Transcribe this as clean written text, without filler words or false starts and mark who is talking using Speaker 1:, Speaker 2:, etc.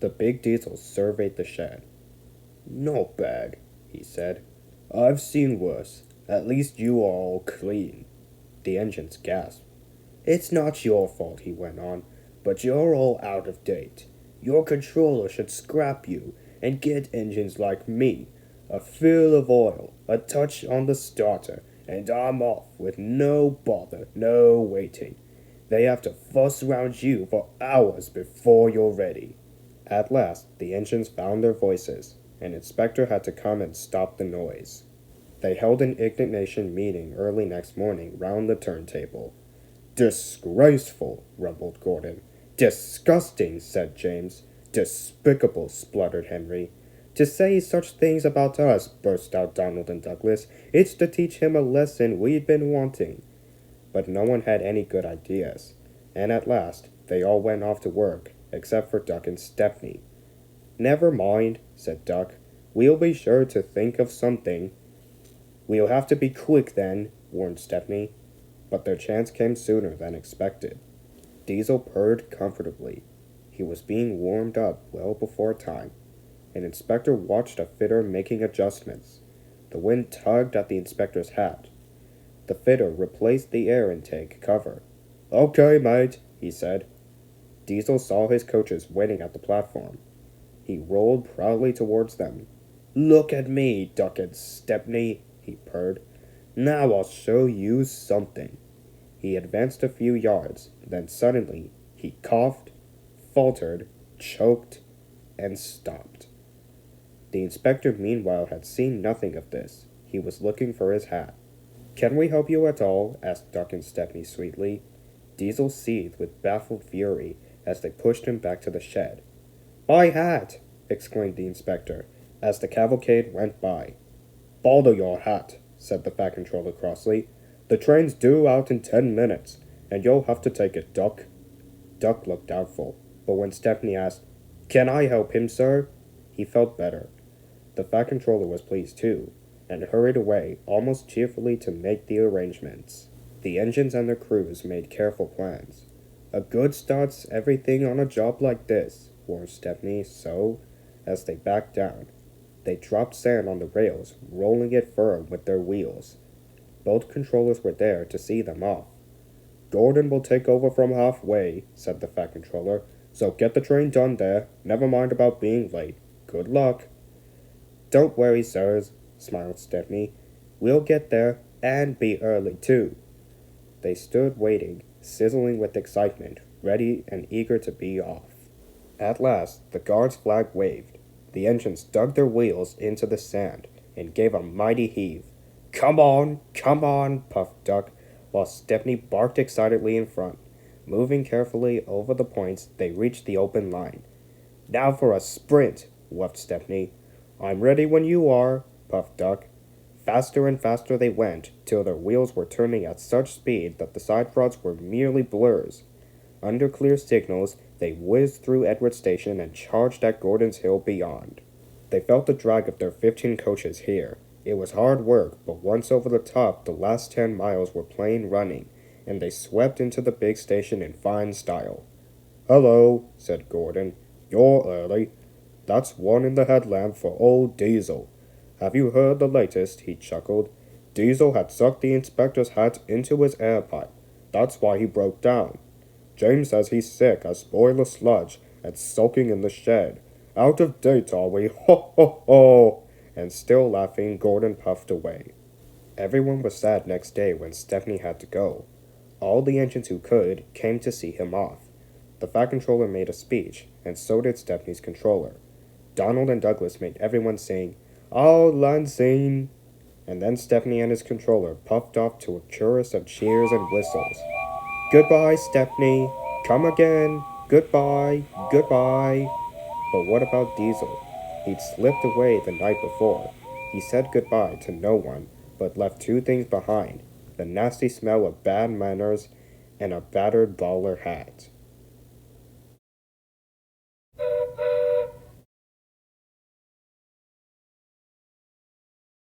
Speaker 1: The big diesel surveyed the shed. "Not bad," he said. "I've seen worse. At least you are all clean." The engines gasped. "It's not your fault," he went on, "but you're all out of date. Your controller should scrap you and get engines like me. A fill of oil, a touch on the starter, and I'm off with no bother, no waiting. They have to fuss around you for hours before you're ready." At last, the engines found their voices. An inspector had to come and stop the noise. They held an indignation meeting early next morning round the turntable. "Disgraceful," rumbled Gordon. "Disgusting," said James. "Despicable," spluttered Henry. "To say such things about us," burst out Donald and Douglas. "It's to teach him a lesson we've been wanting." But no one had any good ideas, and at last they all went off to work, except for Duck and Stepney. "Never mind," said Duck. "We'll be sure to think of something." "We'll have to be quick then," warned Stepney. But their chance came sooner than expected. Diesel purred comfortably. He was being warmed up well before time. An inspector watched a fitter making adjustments. The wind tugged at the inspector's hat. The fitter replaced the air intake cover. "Okay, mate," he said. Diesel saw his coaches waiting at the platform. He rolled proudly towards them. "Look at me, Duck and Stepney," he purred. "Now I'll show you something." He advanced a few yards, then suddenly he coughed, faltered, choked, and stopped. The inspector meanwhile had seen nothing of this. He was looking for his hat. "Can we help you at all?" asked Duck and Stepney sweetly. Diesel seethed with baffled fury as they pushed him back to the shed. "My hat!" exclaimed the inspector as the cavalcade went by. "Bother your hat," said the Fat Controller crossly. "The train's due out in 10 minutes, and you'll have to take it, Duck." Duck looked doubtful, but when Stepney asked, "Can I help him, sir?" he felt better. The Fat Controller was pleased too, and hurried away almost cheerfully to make the arrangements. The engines and their crews made careful plans. "A good start's everything on a job like this," warned Stepney, so, as they backed down, they dropped sand on the rails, rolling it firm with their wheels. Both controllers were there to see them off. "Gordon will take over from halfway," said the Fat Controller, "so get the train done there. Never mind about being late. Good luck." "Don't worry, sirs," smiled Stepney. "We'll get there, and be early, too." They stood waiting, sizzling with excitement, ready and eager to be off. At last, the guard's flag waved. The engines dug their wheels into the sand and gave a mighty heave. Come on, puffed Duck, while Stepney barked excitedly in front. Moving carefully over the points, they reached the open line. "Now for a sprint," whuffed Stepney. "I'm ready when you are," puffed Duck. Faster and faster they went, till their wheels were turning at such speed that the side rods were merely blurs. Under clear signals, they whizzed through Edward Station and charged at Gordon's Hill beyond. They felt the drag of their 15 coaches here. It was hard work, but once over the top, the last 10 miles were plain running, and they swept into the big station in fine style. "Hello," said Gordon. "You're early. That's one in the headlamp for old Diesel. Have you heard the latest?" he chuckled. "Diesel had sucked the inspector's hat into his air pipe. That's why he broke down. James says he's sick as spoiler sludge and sulking in the shed. Out of date, are we? Ho, ho, ho!" And still laughing, Gordon puffed away. Everyone was sad next day when Stepney had to go. All the engines who could came to see him off. The Fat Controller made a speech, and so did Stepney's controller. Donald and Douglas made everyone sing, "Auld Lang Syne," and then Stepney and his controller puffed off to a chorus of cheers and whistles. "Goodbye, Stepney. Come again. Goodbye, goodbye." But what about Diesel? He'd slipped away the night before. He said goodbye to no one, but left 2 things behind, the nasty smell of bad manners and a battered bowler hat.